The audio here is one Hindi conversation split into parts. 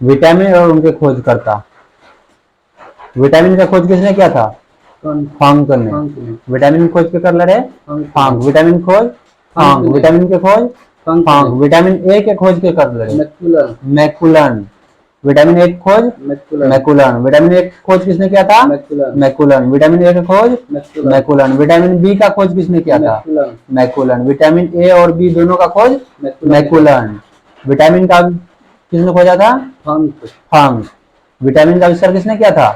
विटामिन और उनके खोजकर्ता। विटामिन का खोज किसने किया था? फांक ने। विटामिन खोज के कर लड़े फांक। विटामिन खोज फांक। विटामिन के खोज फांक। विटामिन ए के खोज के कर लड़े मैकुलन। विटामिन ए खोज मैकुलन। विटामिन ए खोज किसने किया था? मैकुलन। विटामिन ए का खोज मैकुलन। विटामिन बी का खोज किसने किया था? मैकुलन। विटामिन ए और बी दोनों का खोज मैकुलन। विटामिन का किसने खोजा था? फांक। विटामिन का आविष्कार किसने किया था?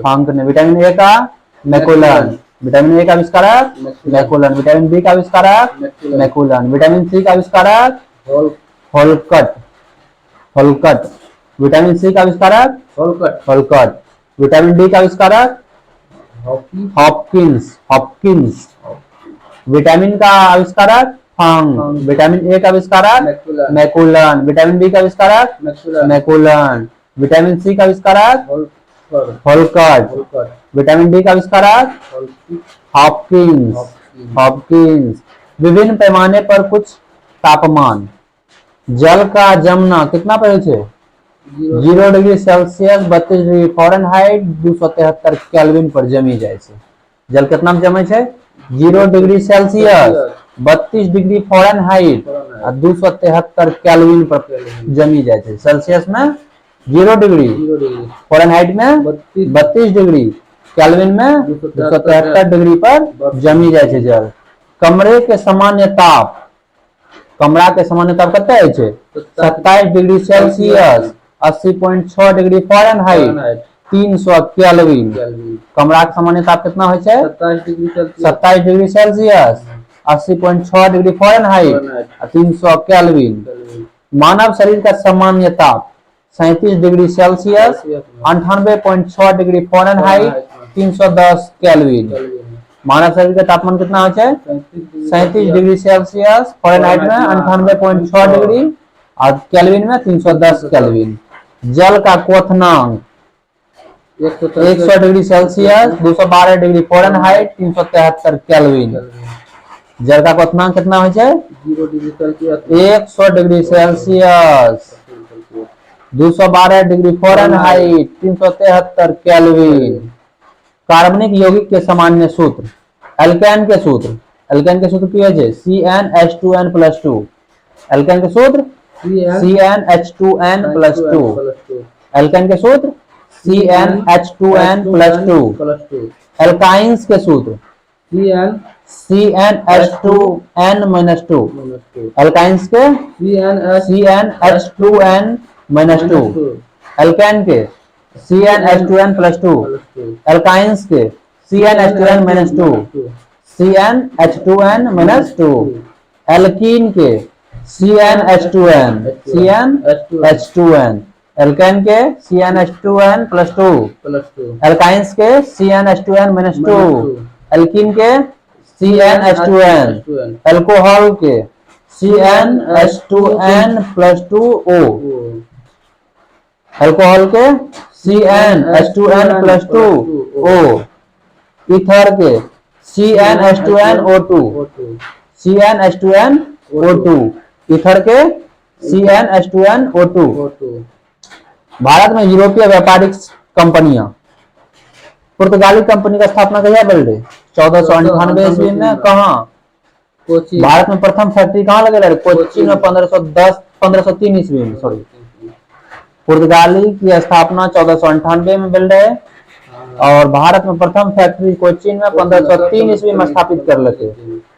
फांक ने। विटामिन ए का मैकुलन। विटामिन ए का आविष्कारक मैकुलन। विटामिन बी का आविष्कारक मैकुलन। विटामिन सी का आविष्कारक होलकट। होलकट। विटामिन सी का आविष्कारक होलकट। विटामिन डी का आविष्कारक हॉपकिंस। हॉपकिंस। विटामिन का आविष्कारक फांक। विटामिन ए का आविष्कारक मैकुलन। विटामिन बी का आविष्कारक मैकुलन। विटामिन सी का आविष्कारक होलकट। विटामिन डी का आविष्कारक हॉपकिंस। हॉपकिंस। विभिन्न पैमाने पर कुछ तापमान। जल का जमना कितना पर है? 0 degree Celsius 32 degree Fahrenheit 273 kelvin पर जमी जाए छे। जल कितना में जमे छे? 0 डिग्री सेल्सियस 32 डिग्री फॉरेनहाइट और 273 केल्विन पर जमी जाए छे। सेल्सियस में 0 डिग्री, फॉरेनहाइट में 32 डिग्री, केल्विन में 273 डिग्री पर जमी जाए छे जल। कमरे के सामान्य ताप, कमरा के सामान्य ताप कते है छे? 27 degree Celsius 80.6 degree Fahrenheit 300 kelvin. कमरा के सामान्य ताप कितना होय छे? 27 degree Celsius 80.6 degree Fahrenheit 300 kelvin. मानव शरीर का सामान्य ताप 37 degree Celsius 98.6 degree Fahrenheit 310 kelvin. मानव शरीर का तापमान कितना हो छे? 37 डिग्री सेल्सियस फॉरेनहाइट में 98.6 डिग्री और केल्विन में 310 केल्विन। जल का क्वथनांक 100 degree Celsius 212 degree Fahrenheit 373 kelvin. जल का क्वथनांक कितना हो छे? 100 degree Celsius 212 degree Fahrenheit 373 kelvin. कार्बनिक यौगिक के सामान्य सूत्र, एल्केन के सूत्र, एल्केन के सूत्र की है CnH2n+2। एल्केन के सूत्र CnH2n+2। एल्केन के सूत्र CnH2n+2। एल्काइंस के सूत्र CnH2n-2। एल्काइंस के CnH2n-2। एल्केन के CnH2n+2। एल्काइंस के CnH2n-2। CnH2n-2। एल्कीन के CnH2n। CnH2n। एल्केन के CnH2n+2। एल्काइंस के CnH2n-2। एल्कीन के CnH2n। अल्कोहल के CnH2n+2O। अल्कोहल के CnH2n+2O। ईथर के CnH2nO2। CnH2nO2। ईथर के CnH2nO2। भारत में यूरोपीय व्यापारिक कंपनियां, पुर्तगाली कंपनी का स्थापना कहिया भेल रहे? 1498 ईस्वी में। कहां? भारत में प्रथम फैक्ट्री कहां लगे रहे? कोच्चि में 1503 ईस्वी में। सॉरी, पुर्तगाली की स्थापना 1498 में भेल रहे और भारत में प्रथम फैक्ट्री कोच्चि में 1503 ईस्वी में स्थापित कर लगे।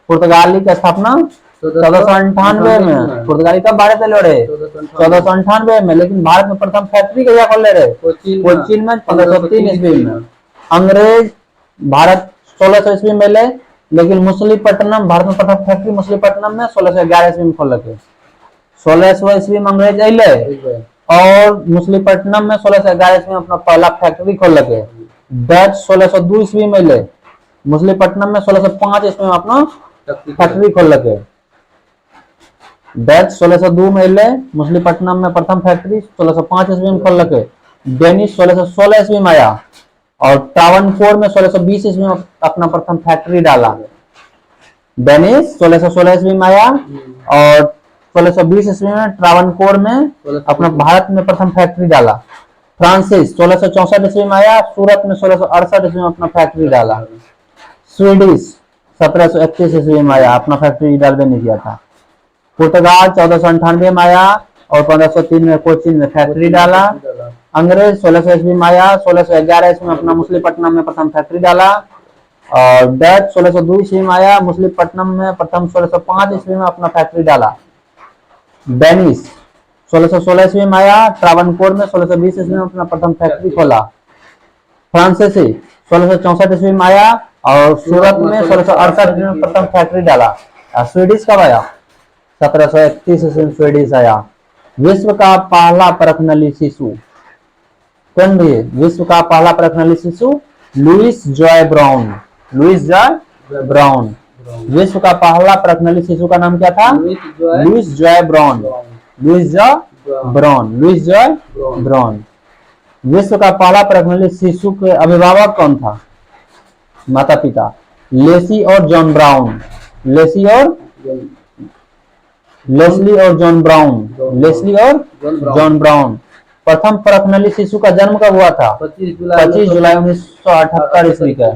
पुर्तगाली की स्थापना 1498 में। पुर्तगाली कब भारत में लड़े? 1498 में। लेकिन भारत में प्रथम फैक्ट्री कहिया खोल रहे? कोच्चि में 1503 ईस्वी में। अंग्रेज भारत 1600 ईस्वी में ले, लेकिन मुसलीपट्टनम, भारत में प्रथम फैक्ट्री मुसलीपट्टनम में 1611 ईस्वी में खोल लगे। 1600 ईस्वी में अंग्रेज अइले और मुसलीपट्टनम में 1611 ईस्वी में अपना पहला फैक्ट्री खोल लगे। डच 1602 ईस्वी में ले, मुसलीपट्टनम में 1605 ईस्वी में अपना फैक्ट्री खोल लगे। डच 1602 में ले, मुसलीपट्टनम में प्रथम फैक्ट्री 1605 ईस्वी में खोल लगे। डेनिश 1616 ईस्वी में आया और ट्रावनकोर में 1620 ईस्वी में अपना प्रथम फैक्ट्री डाला। डेनिश 1616 ईस्वी में आया और 1620 ईस्वी में ट्रावनकोर में अपना भारत में प्रथम फैक्ट्री डाला। फ्रांसिस 1664 ईस्वी में आया, सूरत में 1668 ईस्वी में अपना फैक्ट्री डाला। स्वीडिश 1731 ईस्वी में आया, अपना फैक्ट्री डालवे नहीं किया था। पुर्तगाल 1498 में आया और 1503 में कोचीन में फैक्ट्री डाला। अंग्रेज 1600 ईस्वी में आया, 1611 ईस्वी में अपना मछलीपट्टनम में प्रथम फैक्ट्री डाला। और डच 1602 ईस्वी में आया, मछलीपट्टनम में प्रथम 1605 ईस्वी में अपना फैक्ट्री डाला। बेनिस 1616 ईस्वी में आया, ट्रावनकोर में 1620 ईस्वी में अपना प्रथम फैक्ट्री खोला। फ्रांसीसी 1664 ईस्वी में आया और सूरत में 1668 ईस्वी में प्रथम फैक्ट्री डाला। स्वीडिश कब आया? 1731 ईस्वी में स्वीडिश आया। विश्व का पहला परखनली शिशु कौन भी है? विश्व का पहला परखनली शिशु Louise Joy Brown. Louise Joy Brown. विश्व का पहला परखनली शिशु का नाम क्या था? Louise Joy Brown. Louise Joy Brown. Louise Joy Brown. विश्व का पहला परखनली शिशु के अभिभावक कौन था? माता पिता लेसी और जॉन ब्राउन। लेस्ली और जॉन ब्राउन। लेस्ली और जॉन ब्राउन। प्रथम परखनली शिशु का जन्म कब हुआ था? 25 जुलाई 1978 ईस्वी का।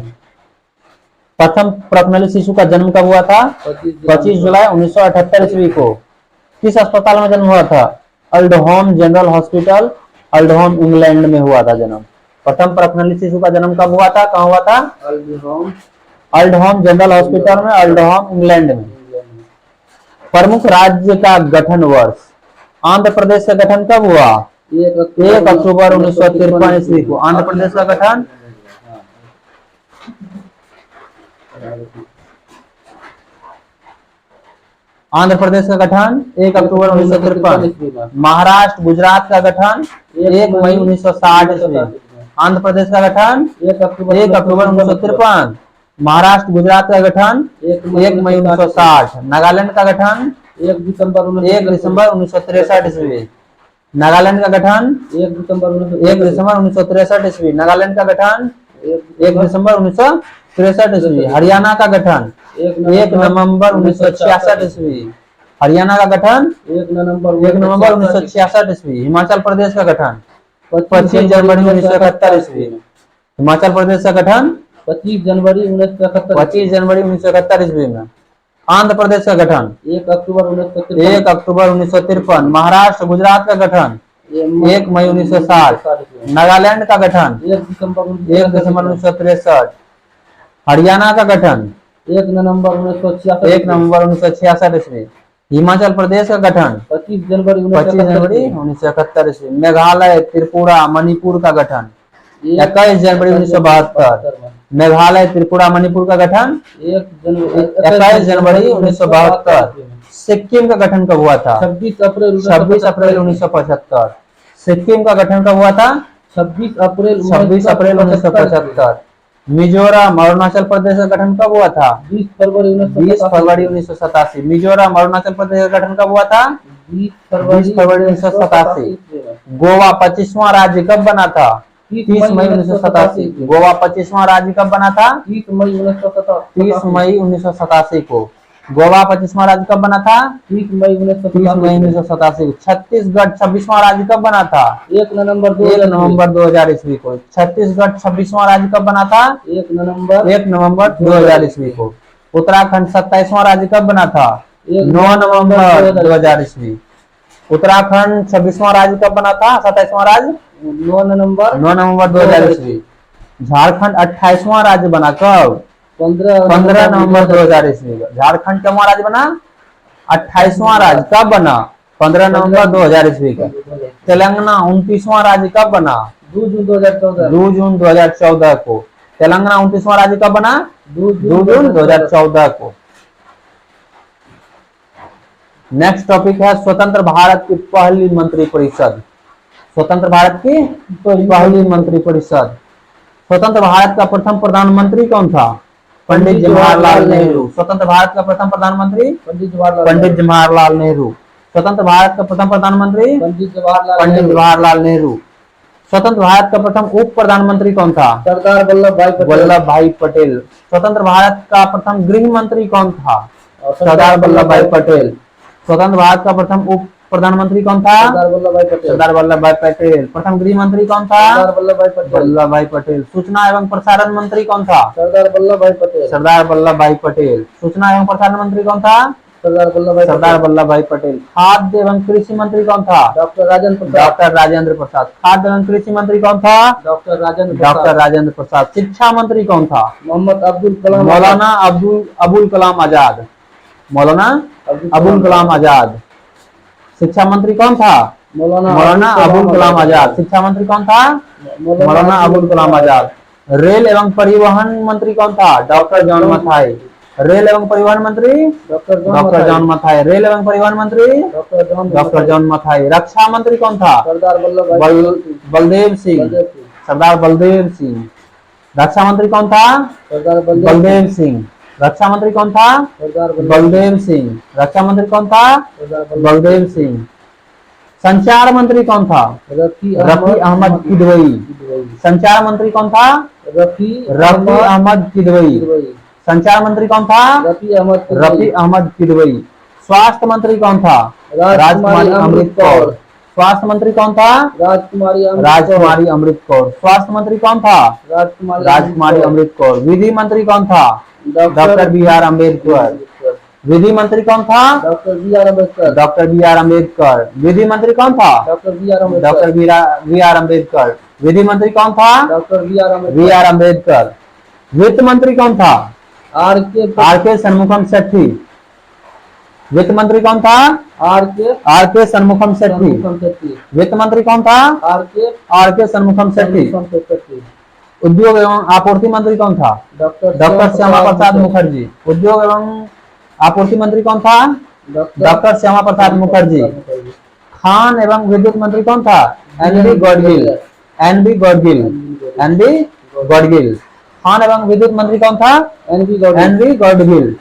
प्रथम परखनली शिशु का जन्म कब हुआ था? 25 जुलाई 1978 ईस्वी को। किस अस्पताल में जन्म हुआ था? अल्डहोम जनरल हॉस्पिटल, अल्डहोम इंग्लैंड में हुआ था जन्म। प्रथम परखनली शिशु का जन्म कब हुआ था? कहाँ हुआ था? अल्डहोम जनरल हॉस्पिटल में, अल्डहोम इंग्लैंड में। प्रमुख राज्य का गठन वर्ष। आंध्र प्रदेश का गठन कब हुआ? 1 अक्टूबर 1953 ईस्वी को आंध्र प्रदेश का गठन। आंध्र प्रदेश का गठन 1 अक्टूबर 1953। महाराष्ट्र गुजरात का गठन 1 मई 1960 ईस्वी। आंध्र प्रदेश का गठन 1 अक्टूबर 1953। महाराष्ट्र गुजरात का गठन 1 मई 1960। नागालैंड का गठन 1 दिसंबर 1963 ईस्वी। नागालैंड का गठन 1 दिसंबर 1963 ईस्वी। नागालैंड का गठन 1 दिसंबर 1963 ईस्वी। हरियाणा का गठन 1 नवंबर 1966 ईस्वी। हरियाणा का गठन 1 नवंबर 1966 ईस्वी। हिमाचल प्रदेश का गठन 25 जनवरी 1971 ईस्वी। हिमाचल प्रदेश का गठन 25 जनवरी 1971 ईस्वी में। आंध्र प्रदेश का गठन 1 अक्टूबर 1953। महाराष्ट्र गुजरात का गठन 1 मई 1960। नागालैंड का गठन 1 दिसंबर 1963। हरियाणा का गठन 1 नवंबर 1966 ईस्वी। हिमाचल प्रदेश का गठन 25 जनवरी 1971 ईस्वी। मेघालय, त्रिपुरा, मणिपुर का गठन 21 जनवरी 1972। मेघालय, त्रिपुरा, मणिपुर का गठन 21 जनवरी 1972। सिक्किम का गठन कब हुआ था? 26 अप्रैल 1975। सिक्किम का गठन कब हुआ था? 26 अप्रैल 1975। मिजोरम, अरुणाचल प्रदेश का गठन कब हुआ था? 20 फरवरी 1987। मिजोरम, अरुणाचल प्रदेश का गठन कब हुआ था? 20 फरवरी 1987। गोवा 25वां राज्य कब बना था? 30 मई 1987। गोवा 25वां राज्य कब बना था? 30 मई 1987 को। गोवा 25वां राज्य कब बना था? 30 मई 1987। छत्तीसगढ़ 26वां राज्य कब बना था? 1 नवंबर 2000 ईस्वी को। छत्तीसगढ़ 26वां राज्य कब बना था? 1 नवंबर 2000 ईस्वी को। उत्तराखंड 27वां राज्य कब बना था? 9 नवंबर 2000 ईस्वी। उत्तराखंड 26वां राज्य कब बना था? 27वां राज्य 9 नवंबर 2000 ईस्वी। झारखंड 28वां राज्य बना कब? 15 नवंबर 2000 ईस्वी। झारखंड कब राज्य बना? 28वां राज्य कब बना? 15 नवंबर 2000 ईस्वी का। तेलंगाना 29वां राज्य कब बना? 2 जून 2014 को। तेलंगाना 29वां राज्य कब बना? 2 जून 2014 को। नेक्स्ट टॉपिक है स्वतंत्र भारत की पहली मंत्रिपरिषद। स्वतंत्र भारत की पहली मंत्रिपरिषद। स्वतंत्र भारत का प्रथम प्रधानमंत्री कौन था? पंडित जवाहरलाल नेहरू। स्वतंत्र भारत का प्रथम प्रधानमंत्री पंडित जवाहरलाल नेहरू। स्वतंत्र भारत का प्रथम प्रधानमंत्री पंडित जवाहरलाल नेहरू। स्वतंत्र भारत का प्रथम उप प्रधानमंत्री कौन था? सरदार वल्लभ भाई पटेल। स्वतंत्र भारत का प्रथम गृह मंत्री कौन था? सरदार वल्लभ भाई पटेल। स्वतंत्र भारत का प्रथम उप प्रधानमंत्री कौन था? सरदार वल्लभ भाई पटेल। सरदार वल्लभ भाई पटेल। प्रथम गृह मंत्री कौन था? सरदार वल्लभ भाई पटेल। वल्लभ भाई पटेल। सूचना एवं प्रसारण मंत्री कौन था? सरदार वल्लभ भाई पटेल। सरदार वल्लभ भाई पटेल। सूचना एवं प्रसारण मंत्री कौन था? सरदार वल्लभ भाई सरदार वल्लभ भाई पटेल। खाद्य एवं कृषि मंत्री कौन था? डॉक्टर राजेंद्र प्रसाद। डॉक्टर राजेंद्र प्रसाद। खाद्य एवं कृषि मंत्री कौन था? डॉक्टर राजेंद्र डॉक्टर प्रसाद। राजेंद्र प्रसाद। शिक्षा मंत्री कौन था? मोहम्मद अब्दुल कलाम। मौलाना अबुल कलाम आजाद। मौलाना अबुल कलाम आजाद। शिक्षा मंत्री कौन था? मौलाना अबुल कलाम आजाद। शिक्षा मंत्री कौन था? मौलाना अबुल कलाम आजाद। रेल एवं परिवहन मंत्री कौन था? Doctor John Mathai. रेल एवं परिवहन मंत्री? Doctor John Mathai. रेल एवं परिवहन मंत्री? Doctor John Mathai. रक्षा मंत्री कौन था? सरदार बलदेव सिंह। सरदार बलदेव सिंह। रक्षा मंत्री कौन था? सरदार बलदेव सिंह। रक्षा मंत्री कौन था? बलदेव सिंह। रक्षा मंत्री कौन था? बलदेव सिंह। संचार मंत्री कौन था? रफी अहमद किदवई। संचार मंत्री कौन था? रफी अहमद किदवई। संचार मंत्री कौन था? रफी अहमद किदवई। स्वास्थ्य मंत्री कौन था? राजकुमारी अमृत कौर। स्वास्थ्य मंत्री कौन था? राजकुमारी अमृत कौर। स्वास्थ्य मंत्री कौन था? राजकुमारी अमृत कौर। विधि मंत्री कौन था? Doctor B R Ambedkar. विधि मंत्री कौन था? Doctor B R Ambedkar. Doctor B R Ambedkar. विधि मंत्री कौन था? Doctor B R Ambedkar. Doctor B R Ambedkar. विधि मंत्री कौन था? Doctor B R Ambedkar. वित्त मंत्री कौन था? आर के षणमुखम शेट्टी। वित्त मंत्री कौन था? आर के षणमुखम शेट्टी। वित्त मंत्री कौन था? आर के षणमुखम शेट्टी। उद्योग एवं आपूर्ति मंत्री कौन था? डॉक्टर श्यामा प्रसाद मुखर्जी। उद्योग एवं आपूर्ति मंत्री कौन था? डॉक्टर श्यामा प्रसाद मुखर्जी। खान एवं विद्युत मंत्री कौन था? N B Gadgil. खान एवं विद्युत मंत्री कौन था? N B Gadgil.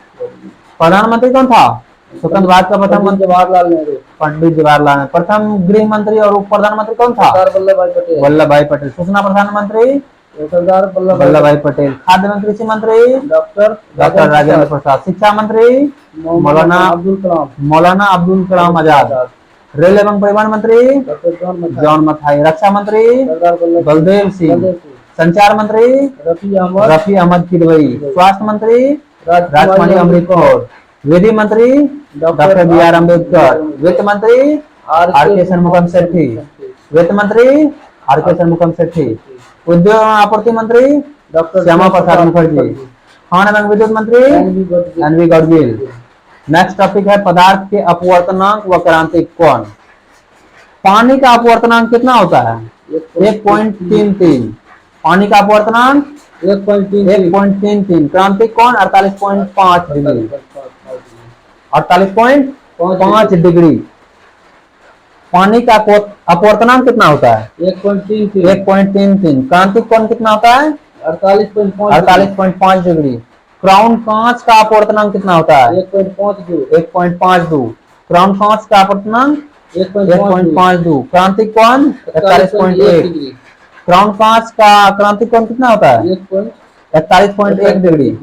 प्रधानमंत्री कौन था? स्वतंत्र भारत का प्रथम मंत्री जवाहरलाल नेहरू। पंडित जवाहरलाल नेहरू। प्रथम गृह मंत्री और उप प्रधानमंत्री कौन था? वल्लभ भाई पटेल। सूचना प्रधानमंत्री? सरदार वल्लभ भाई पटेल। खाद्य एवं कृषि मंत्री? डॉक्टर राजेंद्र प्रसाद। शिक्षा मंत्री? मौलाना अब्दुल कलाम आजाद। रेल एवं परिवहन मंत्री? जॉन मथाई। रक्षा मंत्री? बलदेव सिंह। संचार मंत्री? रफी अहमद किदवई। स्वास्थ्य मंत्री? राजकुमारी अमृत कौर। विधि मंत्री? Doctor B R Ambedkar. वित्त मंत्री? आर के षणमुखम शेट्टी। वित्त मंत्री? आर के षणमुखम शेट्टी। उद्योग एवं आपूर्ति मंत्री? डॉक्टर श्यामा प्रसाद मुखर्जी। खान एवं विद्युत मंत्री? N B Gadgil. Next topic है पदार्थ के अपवर्तनांक व क्रांतिक कोण। पानी का अपवर्तनांक कितना होता है? 1.33। पानी का अपवर्तनांक 1.33। क्रांतिक कोण 48.5 डिग्री। 48.5 डिग्री। पानी का अपवर्तनांक कितना होता है? 1.33। क्रांतिक कोण कितना होता है? 48.5 डिग्री। क्राउन कांच का अपवर्तनांक कितना होता है? 1.52। क्राउन कांच का अपवर्तनांक 1.52। क्रांतिक कोण 41.1। क्राउन कांच का क्रांतिक कोण कितना होता है? 41.1 डिग्री।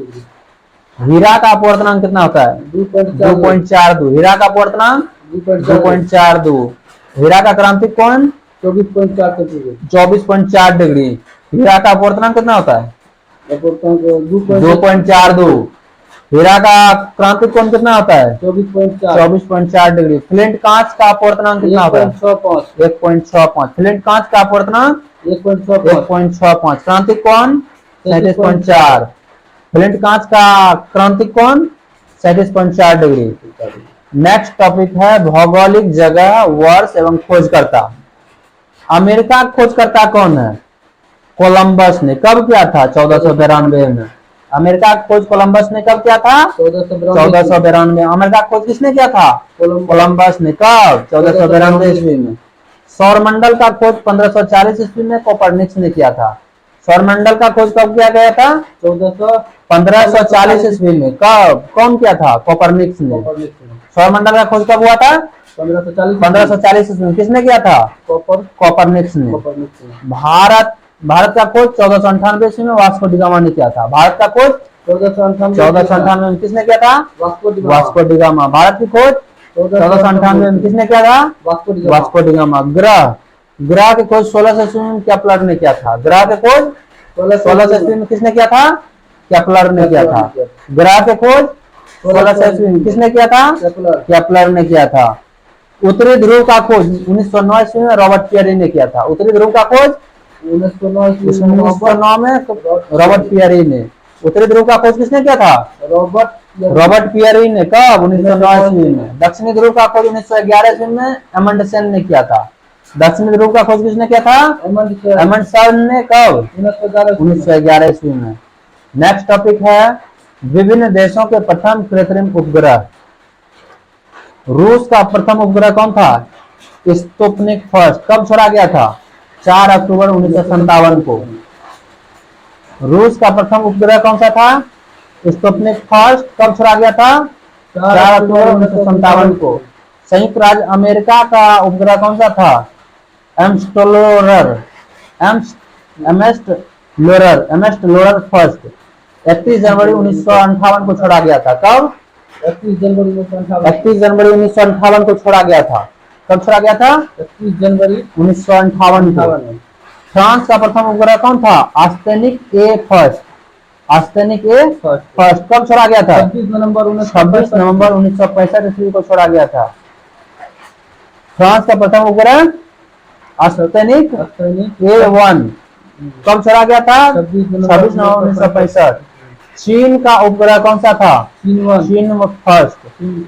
हीरा का अपवर्तनांक कितना होता है? 2.42। हीरा का अपवर्तनांक 2.42। हीरा का क्रांतिक कोण 24.4 डिग्री। हीरा का अपवर्तनांक कितना होता है? 2.42। हीरा का क्रांतिक कोण कितना होता है? 24.4 डिग्री। फ्लिंट कांच का अपवर्तनांक कितना होता है? 1.65। फ्लिंट कांच का अपवर्तनांक 1.65। क्रांतिक कोण 37.4। फ्लिंट कांच का क्रांतिक कोण 37.4 डिग्री। नेक्स्ट टॉपिक है भौगोलिक जगह, वर्ष एवं खोजकर्ता। अमेरिका खोजकर्ता कौन है? कोलंबस ने। कब किया था? 1492 में। अमेरिका खोज कोलंबस ने कब किया था? 1492। अमेरिका खोज किसने किया था? कोलंबस ने। कब? 1492 ईस्वी में। सौरमंडल का खोज 1540 ईस्वी में कोपरनिकस ने किया था। सौरमंडल का खोज कब किया गया था? 1540 ईस्वी में। कब? कौन किया था? कोपरनिकस ने। सौरमंडल का खोज कब हुआ था? 1540 ईस्वी में। किसने किया था? कोपरनिकस ने। भारत का खोज 1498 ईस्वी में वास्को डी गामा ने किया था। भारत का खोज 1498 में किसने किया था? Vasco D gamma. भारत की खोज 1498 में किसने किया था? Vasco D Vasco D gamma. ग्रह, ग्रह की खोज 1600 में केपलर ने किया था। ग्रह की खोज 1600 में किसने किया था? केपलर ने किया था। ग्रह की खोज 1600 में किसने किया था? केपलर ने किया था। उत्तरी ध्रुव का खोज 1909 में रॉबर्ट पियरी ने किया था। उत्तरी ध्रुव का खोज 1909 में रॉबर्ट पियरी ने। उत्तरी ध्रुव का खोज किसने किया था? रॉबर्ट पियरी ने। कब? 1909 में। दक्षिणी ध्रुव का खोज 1911 में अमंडसेन ने किया था। दक्षिणी ध्रुव का खोज किसने किया था? अमंडसेन ने। कब? 1911 में। नेक्स्ट टॉपिक है विभिन्न देशों के प्रथम कृत्रिम उपग्रह। रूस का प्रथम उपग्रह कौन था? Sputnik first. कब छोड़ा गया था? 4 अक्टूबर 1957 को। रूस का प्रथम उपग्रह कौन सा था? Sputnik first. कब छोड़ा गया था? 4 अक्टूबर 1957 को। संयुक्त राज्य अमेरिका का उपग्रह कौन सा था? एम्स्टलोरर फर्स्ट। 31 जनवरी 1958 को छोड़ा गया था। कब? 31 जनवरी 1958 को छोड़ा गया था। कब छोड़ा गया था? 31 जनवरी 1958 को। फ्रांस का प्रथम उपग्रह कौन था? आस्टेनिक ए फर्स्ट। कब छोड़ा गया था? 26 नवंबर 1965 ईस्वी को छोड़ा गया था। फ्रांस का प्रथम उपग्रह आस्टेनिक A1 कब छोड़ा गया था? 26 नवंबर 1965। चीन का उपग्रह कौन सा था? चीन फर्स्ट।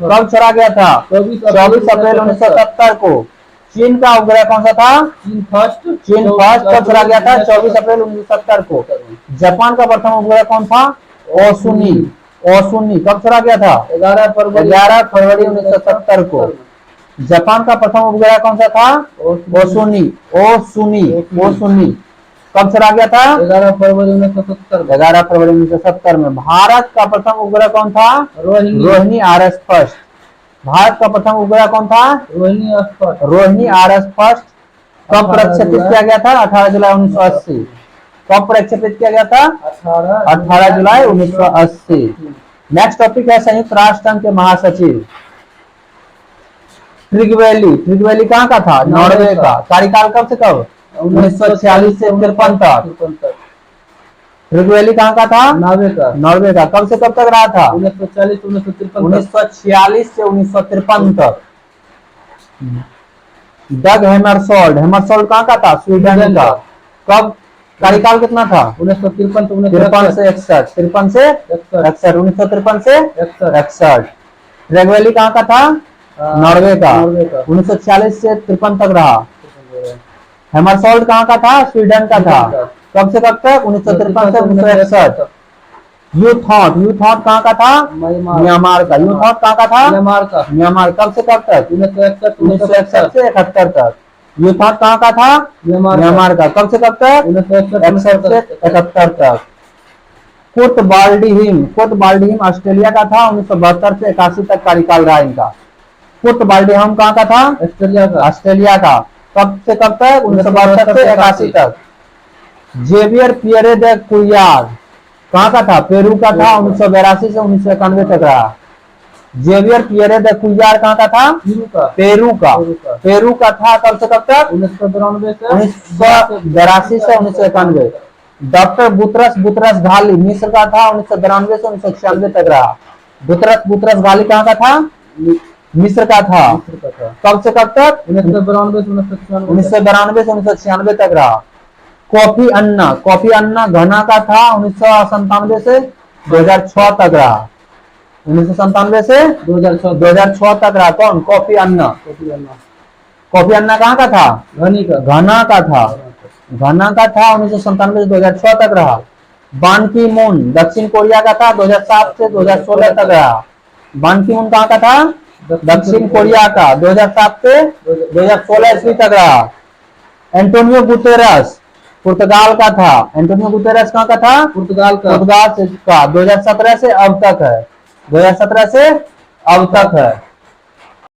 कब छोड़ा गया था? 24 अप्रैल 1970 को। चीन का उपग्रह कौन सा था? चीन फर्स्ट। कब छोड़ा गया था? 24 अप्रैल 1970 को। जापान का प्रथम उपग्रह कौन था? ओसुनी। कब छोड़ा गया था? 11 फरवरी 1970 को। जापान का प्रथम उपग्रह कौन सा था? ओसुनी। कब छोड़ा गया था? 11 फरवरी 1970 में। भारत का प्रथम उपग्रह कौन था? Rohini RS first. भारत का प्रथम उपग्रह कौन था? Rohini RS first. कब प्रक्षेपित किया गया था? 18 जुलाई 1980। कब प्रक्षेपित किया गया था? 18 जुलाई 1980। नेक्स्ट टॉपिक है संयुक्त राष्ट्र संघ के महासचिव। ट्रिगवेली कहाँ का था? नॉर्वे का। कार्यकाल कब से कब? 1946 से 53 तक। ट्रिगवेली कहाँ का था? नॉर्वे का। कब से कब तक रहा था? 1946 से 1953 तक। डग हेमरसोल्ड कहाँ का था? स्वीडन का। कब? कार्यकाल कितना था? 1953 से 61। 1953 से 61। ट्रिगवेली कहाँ का था? नॉर्वे का। 1946 से 53 तक रहा। हेमरसोल्ड कहाँ का था? स्वीडन का था। कब से कब तक? 1953 से 1961। यूथॉट कहाँ का था? म्यांमार का। यूथॉट कहाँ का था? म्यांमार। कब से कब तक? 1961 से 71 तक। यूथॉट कहाँ का था? म्यांमार का। कब से कब तक? 1961 से 71 तक। कुर्ट बाल्डीहिम ऑस्ट्रेलिया का था। 1972 से 81 तक कार्यकाल रहा इनका। कुर्ट बाल्डीहिम कहाँ का था? ऑस्ट्रेलिया का। कब से कब तक? 1972 से 81 तक। जेवियर पियरे दे कुयार कहाँ का था? पेरू का था। 1982 से 1991 तक रहा। जेवियर पियरे दे कुयार कहाँ का था? पेरू का था। कब से कब तक? 1982 से 1991। डॉक्टर बुतरस घाली मिस्र का था। 1992 से 1996 तक रहा। बुतरस घाली कहाँ का था? मिस्र का था। कब से कब तक? 1992 से 1996 तक रहा। कॉफी अन्ना घना का था। 1997 से 2006 तक रहा। 1997 से 2006 तक रहा। कौन? कॉफी अन्ना कहाँ का था? घना का था। 1997 से 2006 तक रहा। बान की मून दक्षिण कोरिया का था। 2007 से 2016 तक रहा। बान की मून कहाँ का था? दक्षिण कोरिया का। 2007 से 2016 ईस्वी तक रहा। एंटोनियो गुतेरस पुर्तगाल का था। एंटोनियो गुतेरस कहाँ का था? पुर्तगाल का। 2017 से अब तक है।